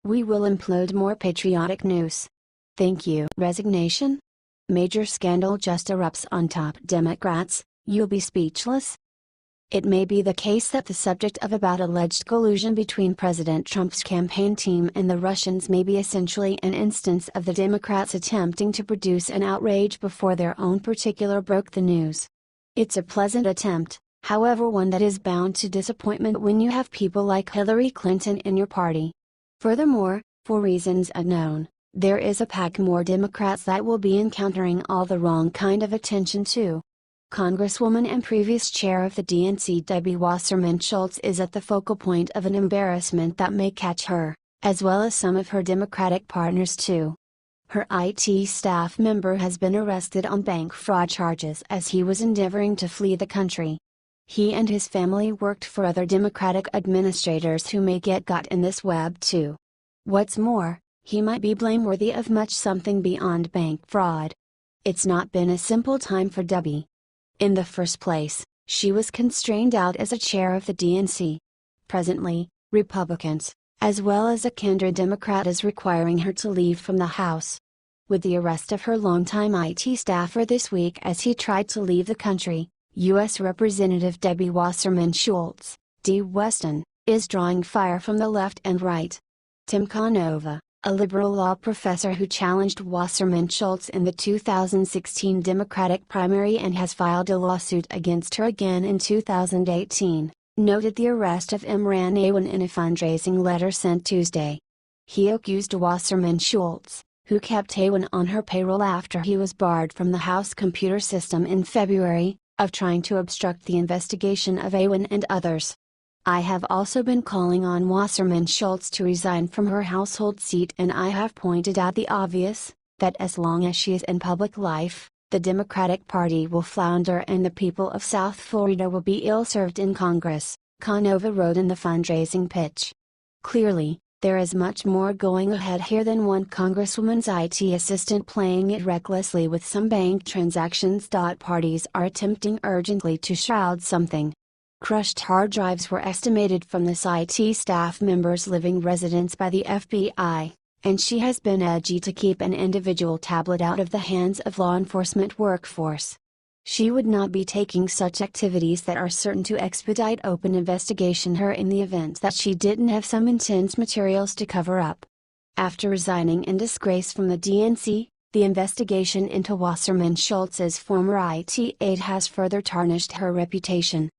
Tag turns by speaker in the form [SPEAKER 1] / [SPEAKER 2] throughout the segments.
[SPEAKER 1] We will implode more patriotic news. Thank you. Resignation? Major scandal just erupts on top Democrats, you'll be speechless? It may be the case that the subject of about alleged collusion between President Trump's campaign team and the Russians may be essentially an instance of the Democrats attempting to produce an outrage before their own particular broke the news. It's a pleasant attempt, however one that is bound to disappointment when you have people like Hillary Clinton in your party. Furthermore, for reasons unknown, there is a pack more Democrats that will be encountering all the wrong kind of attention too. Congresswoman and previous chair of the DNC Debbie Wasserman Schultz is at the focal point of an embarrassment that may catch her, as well as some of her Democratic partners too. Her IT staff member has been arrested on bank fraud charges as he was endeavoring to flee the country. He and his family worked for other Democratic administrators who may get got in this web too. What's more, he might be blameworthy of much something beyond bank fraud. It's not been a simple time for Debbie. In the first place, she was constrained out as a chair of the DNC. Presently, Republicans, as well as a kindred Democrat, is requiring her to leave from the House. With the arrest of her longtime IT staffer this week as he tried to leave the country, U.S. Representative Debbie Wasserman Schultz, D. Weston, is drawing fire from the left and right. Tim Canova, a liberal law professor who challenged Wasserman Schultz in the 2016 Democratic primary and has filed a lawsuit against her again in 2018, noted the arrest of Imran Awan in a fundraising letter sent Tuesday. He accused Wasserman Schultz, who kept Awan on her payroll after he was barred from the House computer system in February, of trying to obstruct the investigation of Awan and others. I have also been calling on Wasserman Schultz to resign from her household seat, and I have pointed out the obvious, that as long as she is in public life, the Democratic Party will flounder and the people of South Florida will be ill-served in Congress, Canova wrote in the fundraising pitch. Clearly, there is much more going ahead here than one Congresswoman's IT assistant playing it recklessly with some bank transactions. Parties are attempting urgently to shroud something. Crushed hard drives were estimated from this IT staff member's living residence by the FBI, and she has been edgy to keep an individual tablet out of the hands of law enforcement workforce. She would not be taking such activities that are certain to expedite open investigation her in the event that she didn't have some intense materials to cover up. After resigning in disgrace from the DNC, the investigation into Wasserman Schultz's former IT aide has further tarnished her reputation.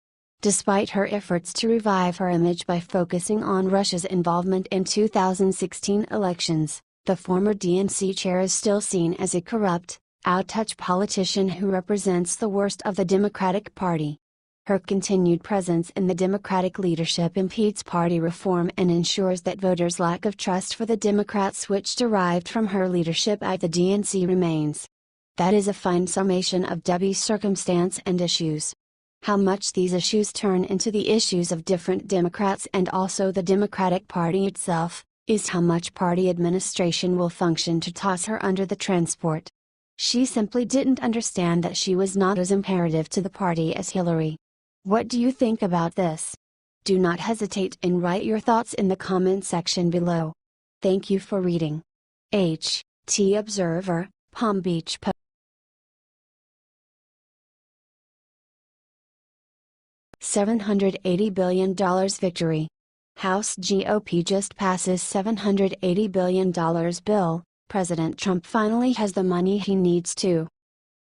[SPEAKER 1] Despite her efforts to revive her image by focusing on Russia's involvement in 2016 elections, the former DNC chair is still seen as a corrupt, out-of-touch politician who represents the worst of the Democratic Party. Her continued presence in the Democratic leadership impedes party reform and ensures that voters' lack of trust for the Democrats, which derived from her leadership at the DNC, remains. That is a fine summation of Debbie's circumstance and issues. How much these issues turn into the issues of different Democrats and also the Democratic Party itself, is how much party administration will function to toss her under the transport. She simply didn't understand that she was not as imperative to the party as Hillary. What do you think about this? Do not hesitate and write your thoughts in the comment section below. Thank you for reading. H.T. Observer, Palm Beach Post. $780 billion victory. House GOP just passes $780 billion bill. President Trump finally has the money he needs to.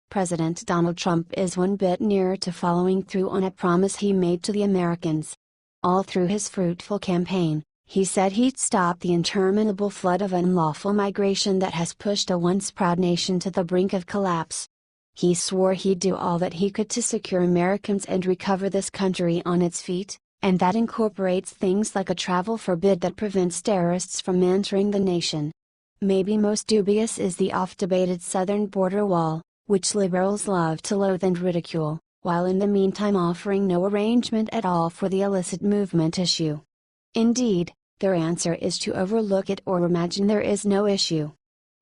[SPEAKER 1] President Donald Trump is one bit nearer to following through on a promise he made to the Americans. All through his fruitful campaign, he said he'd stop the interminable flood of unlawful migration that has pushed a once proud nation to the brink of collapse. He swore he'd do all that he could to secure Americans and recover this country on its feet, and that incorporates things like a travel forbid that prevents terrorists from entering the nation. Maybe most dubious is the oft-debated southern border wall, which liberals love to loathe and ridicule, while in the meantime offering no arrangement at all for the illicit movement issue. Indeed, their answer is to overlook it or imagine there is no issue.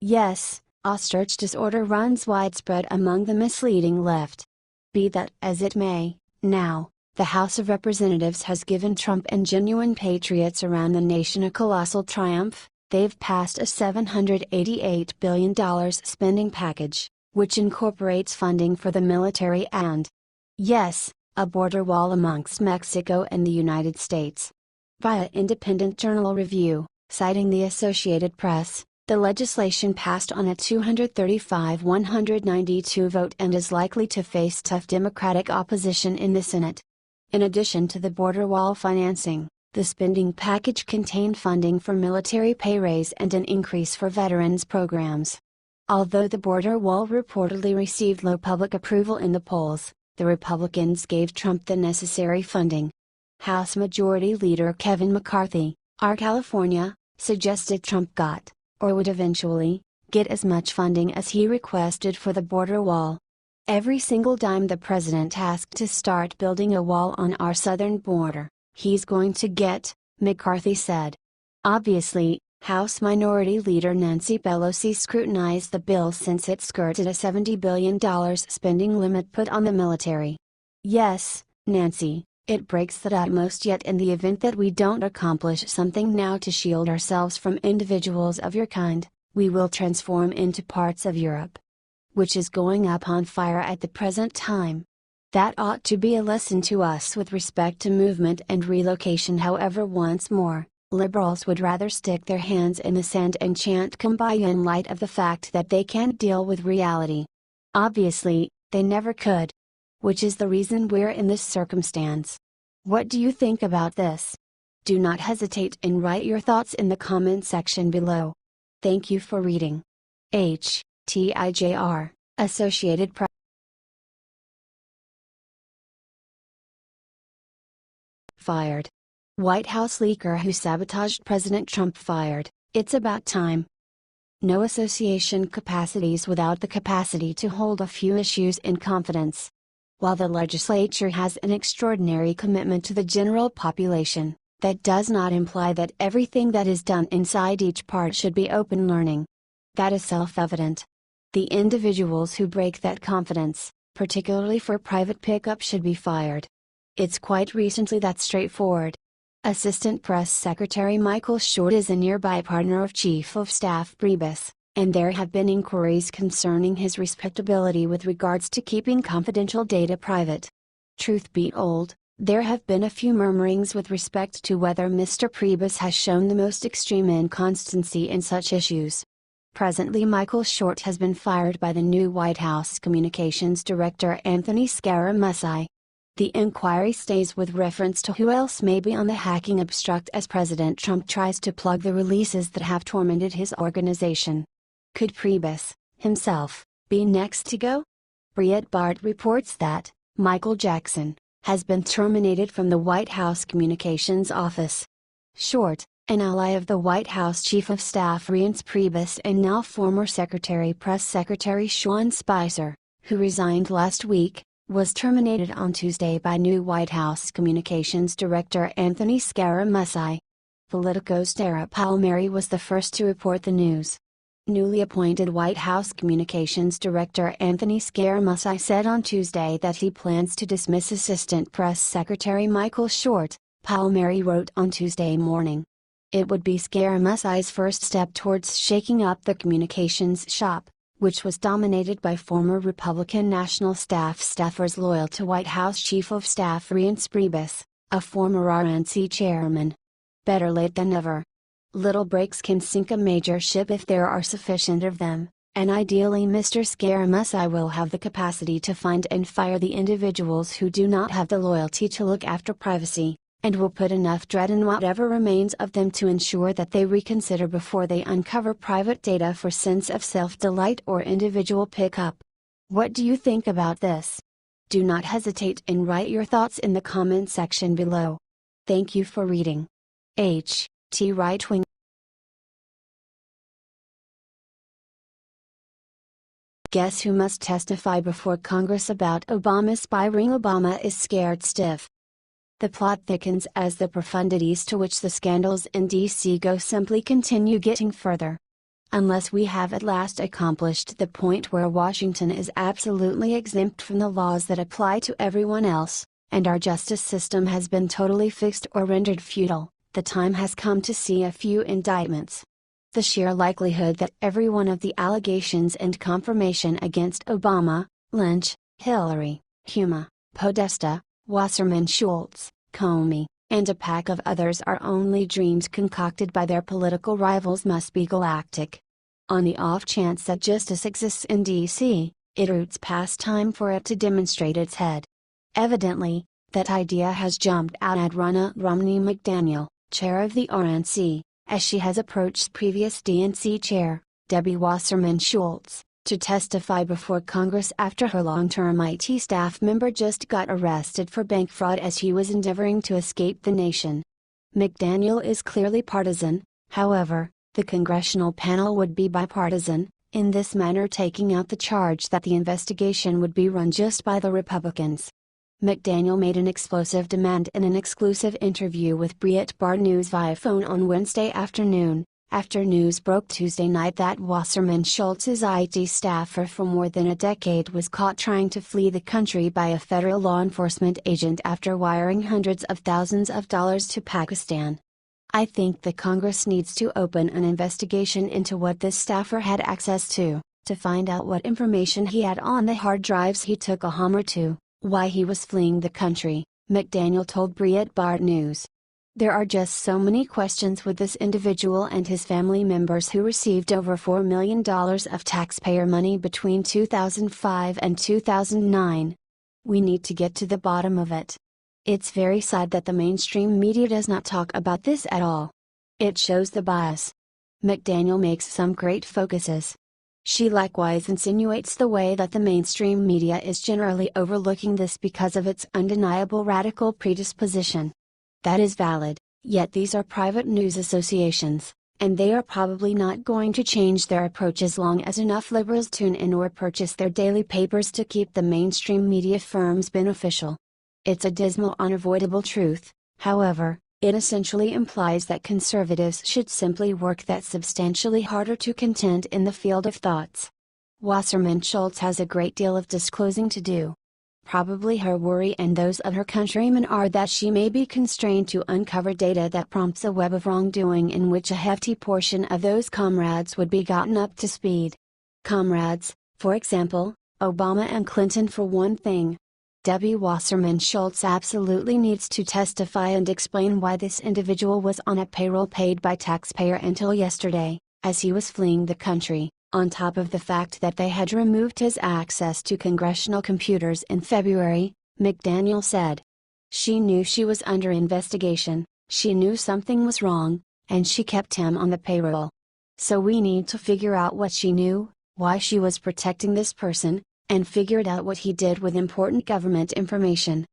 [SPEAKER 1] Yes, ostrich disorder runs widespread among the misleading left. Be that as it may, now, the House of Representatives has given Trump and genuine patriots around the nation a colossal triumph, They've passed a $788 billion spending package, which incorporates funding for the military and, yes, a border wall amongst Mexico and the United States. Via Independent Journal Review, citing the Associated Press, the legislation passed on a 235-192 vote and is likely to face tough Democratic opposition in the Senate. In addition to the border wall financing, the spending package contained funding for military pay raise and an increase for veterans programs. Although the border wall reportedly received low public approval in the polls, the Republicans gave Trump the necessary funding. House Majority Leader Kevin McCarthy, R. California, suggested Trump got, or would eventually, get as much funding as he requested for the border wall. Every single dime the president asked to start building a wall on our southern border, he's going to get, McCarthy said. Obviously, House Minority Leader Nancy Pelosi scrutinized the bill since it skirted a $70 billion spending limit put on the military. Yes, Nancy, it breaks the utmost yet in the event that we don't accomplish something now to shield ourselves from individuals of your kind, we will transform into parts of Europe, which is going up on fire at the present time. That ought to be a lesson to us with respect to movement and relocation. However, once more, liberals would rather stick their hands in the sand and chant kumbaya in light of the fact that they can't deal with reality. Obviously, they never could. Which is the reason we're in this circumstance. What do you think about this? Do not hesitate and write your thoughts in the comment section below. Thank you for reading. HTIJR, Associated Press. Fired. White House leaker who sabotaged President Trump fired. It's about time. No association capacities without the capacity to hold a few issues in confidence. While the legislature has an extraordinary commitment to the general population, that does not imply that everything that is done inside each part should be open learning. That is self-evident. The individuals who break that confidence, particularly for private pickup, should be fired. It's quite recently that straightforward. Assistant Press Secretary Michael Short is a nearby partner of Chief of Staff Priebus, and there have been inquiries concerning his respectability with regards to keeping confidential data private. Truth be told, there have been a few murmurings with respect to whether Mr. Priebus has shown the most extreme inconstancy in such issues. Presently, Michael Short has been fired by the new White House Communications Director Anthony Scaramucci. The inquiry stays with reference to who else may be on the hacking obstruct as President Trump tries to plug the releases that have tormented his organization. Could Priebus, himself, be next to go? Breitbart reports that Michael Jackson has been terminated from the White House Communications Office. Short, an ally of the White House Chief of Staff Reince Priebus and now former Press Secretary Sean Spicer, who resigned last week, was terminated on Tuesday by new White House Communications Director Anthony Scaramucci. Politico's Tara Palmieri was the first to report the news. Newly appointed White House Communications Director Anthony Scaramucci said on Tuesday that he plans to dismiss Assistant Press Secretary Michael Short, Palmieri wrote on Tuesday morning. It would be Scaramucci's first step towards shaking up the communications shop, which was dominated by former Republican National Staff staffers loyal to White House Chief of Staff Reince Priebus, a former RNC chairman. Better late than never. Little breaks can sink a major ship if there are sufficient of them, and ideally Mr. Scaramucci will have the capacity to find and fire the individuals who do not have the loyalty to look after privacy, and will put enough dread in whatever remains of them to ensure that they reconsider before they uncover private data for sense of self-delight or individual pickup. What do you think about this? Do not hesitate and write your thoughts in the comment section below. Thank you for reading. Rightwing. Guess who must testify before Congress about Obama spy ring? Obama is scared stiff. The plot thickens as the profundities to which the scandals in D.C. go simply continue getting further. Unless we have at last accomplished the point where Washington is absolutely exempt from the laws that apply to everyone else, and our justice system has been totally fixed or rendered futile, the time has come to see a few indictments. The sheer likelihood that every one of the allegations and confirmation against Obama, Lynch, Hillary, Huma, Podesta, Wasserman Schultz, Comey, and a pack of others are only dreams concocted by their political rivals must be galactic. On the off chance that justice exists in D.C., it roots past time for it to demonstrate its head. Evidently, that idea has jumped out at Ronna Romney McDaniel, chair of the RNC, as she has approached previous DNC chair, Debbie Wasserman Schultz, to testify before Congress after her long-term IT staff member just got arrested for bank fraud as he was endeavoring to escape the nation. McDaniel is clearly partisan, however, the congressional panel would be bipartisan, in this manner taking out the charge that the investigation would be run just by the Republicans. McDaniel made an explosive demand in an exclusive interview with Breitbart News via phone on Wednesday afternoon, after news broke Tuesday night that Wasserman Schultz's IT staffer for more than a decade was caught trying to flee the country by a federal law enforcement agent after wiring hundreds of thousands of dollars to Pakistan. I think the Congress needs to open an investigation into what this staffer had access to find out what information he had on the hard drives he took a Hummer to, why he was fleeing the country, McDaniel told Breitbart News. There are just so many questions with this individual and his family members who received over $4 million of taxpayer money between 2005 and 2009. We need to get to the bottom of it. It's very sad that the mainstream media does not talk about this at all. It shows the bias. McDaniel makes some great focuses. She likewise insinuates the way that the mainstream media is generally overlooking this because of its undeniable radical predisposition. That is valid, yet these are private news associations, and they are probably not going to change their approach as long as enough liberals tune in or purchase their daily papers to keep the mainstream media firms beneficial. It's a dismal unavoidable truth, however, it essentially implies that conservatives should simply work that substantially harder to contend in the field of thoughts. Wasserman Schultz has a great deal of disclosing to do. Probably her worry and those of her countrymen are that she may be constrained to uncover data that prompts a web of wrongdoing in which a hefty portion of those comrades would be gotten up to speed. Comrades, for example, Obama and Clinton for one thing. Debbie Wasserman Schultz absolutely needs to testify and explain why this individual was on a payroll paid by taxpayer until yesterday, as he was fleeing the country, on top of the fact that they had removed his access to congressional computers in February, McDaniel said. She knew she was under investigation, she knew something was wrong, and she kept him on the payroll. So we need to figure out what she knew, why she was protecting this person, and figured out what he did with important government information.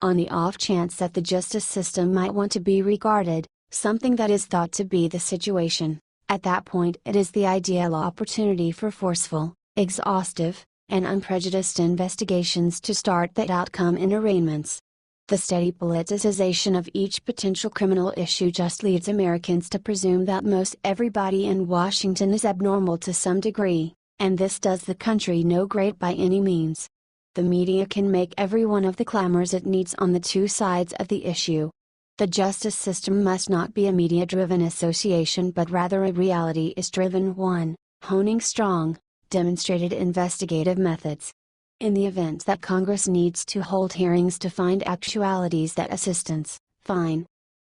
[SPEAKER 1] On the off chance that the justice system might want to be regarded, something that is thought to be the situation, at that point it is the ideal opportunity for forceful, exhaustive, and unprejudiced investigations to start that outcome in arraignments. The steady politicization of each potential criminal issue just leads Americans to presume that most everybody in Washington is abnormal to some degree, and this does the country no great by any means. The media can make every one of the clamors it needs on the two sides of the issue. The justice system must not be a media-driven association but rather a reality-driven one, honing strong, demonstrated investigative methods. In the event that Congress needs to hold hearings to find actualities that assistance, fine.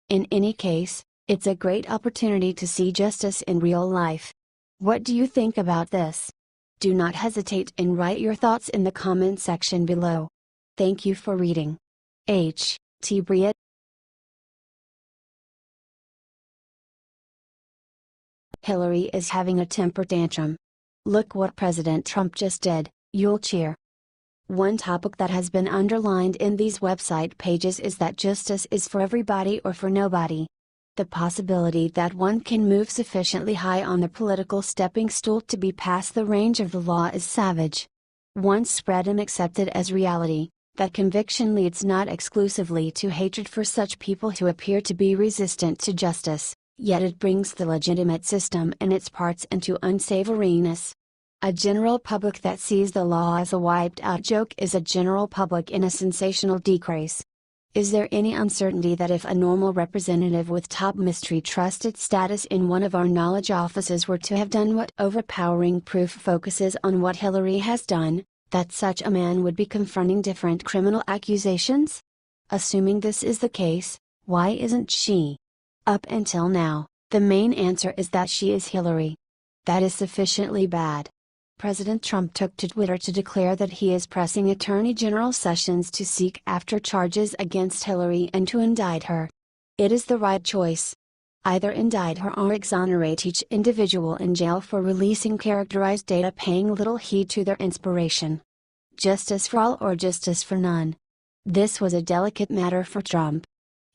[SPEAKER 1] In any case, it's a great opportunity to see justice in real life. What do you think about this? Do not hesitate and write your thoughts in the comment section below. Thank you for reading. H. T. Briet. Hillary is having a temper tantrum. Look what President Trump just did, you'll cheer. One topic that has been underlined in these website pages is that justice is for everybody or for nobody. The possibility that one can move sufficiently high on the political stepping stool to be past the range of the law is savage. Once spread and accepted as reality, that conviction leads not exclusively to hatred for such people who appear to be resistant to justice, yet it brings the legitimate system and its parts into unsavoriness. A general public that sees the law as a wiped out joke is a general public in a sensational decrease. Is there any uncertainty that if a normal representative with top mystery trusted status in one of our knowledge offices were to have done what overpowering proof focuses on what Hillary has done, that such a man would be confronting different criminal accusations? Assuming this is the case, why isn't she? Up until now, the main answer is that she is Hillary. That is sufficiently bad. President Trump took to Twitter to declare that he is pressing Attorney General Sessions to seek after charges against Hillary and to indict her. It is the right choice. Either indict her or exonerate each individual in jail for releasing characterized data paying little heed to their inspiration. Justice for all or justice for none. This was a delicate matter for Trump.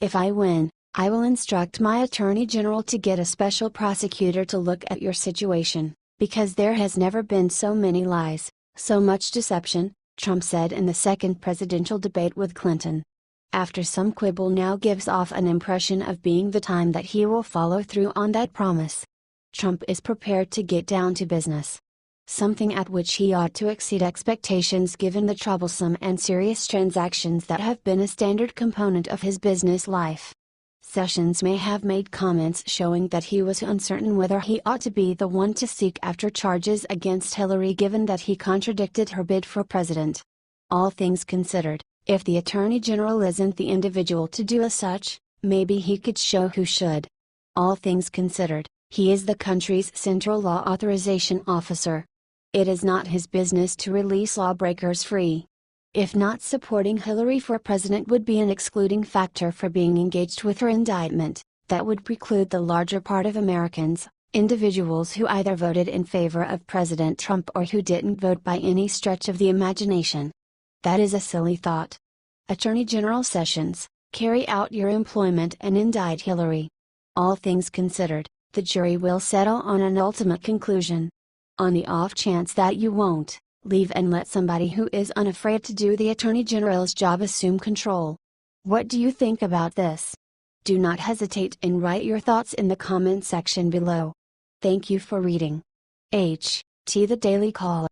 [SPEAKER 1] If I win, I will instruct my Attorney General to get a special prosecutor to look at your situation, because there has never been so many lies, so much deception, Trump said in the second presidential debate with Clinton. After some quibble now gives off an impression of being the time that he will follow through on that promise. Trump is prepared to get down to business. Something at which he ought to exceed expectations given the troublesome and serious transactions that have been a standard component of his business life. Sessions may have made comments showing that he was uncertain whether he ought to be the one to seek after charges against Hillary given that he contradicted her bid for president. All things considered, if the Attorney General isn't the individual to do as such, maybe he could show who should. All things considered, he is the country's central law authorization officer. It is not his business to release lawbreakers free. If not supporting Hillary for president would be an excluding factor for being engaged with her indictment, that would preclude the larger part of Americans, individuals who either voted in favor of President Trump or who didn't vote by any stretch of the imagination. That is a silly thought. Attorney General Sessions, carry out your employment and indict Hillary. All things considered, the jury will settle on an ultimate conclusion. On the off chance that you won't, leave and let somebody who is unafraid to do the Attorney General's job assume control. What do you think about this? Do not hesitate and write your thoughts in the comment section below. Thank you for reading. The Daily Caller.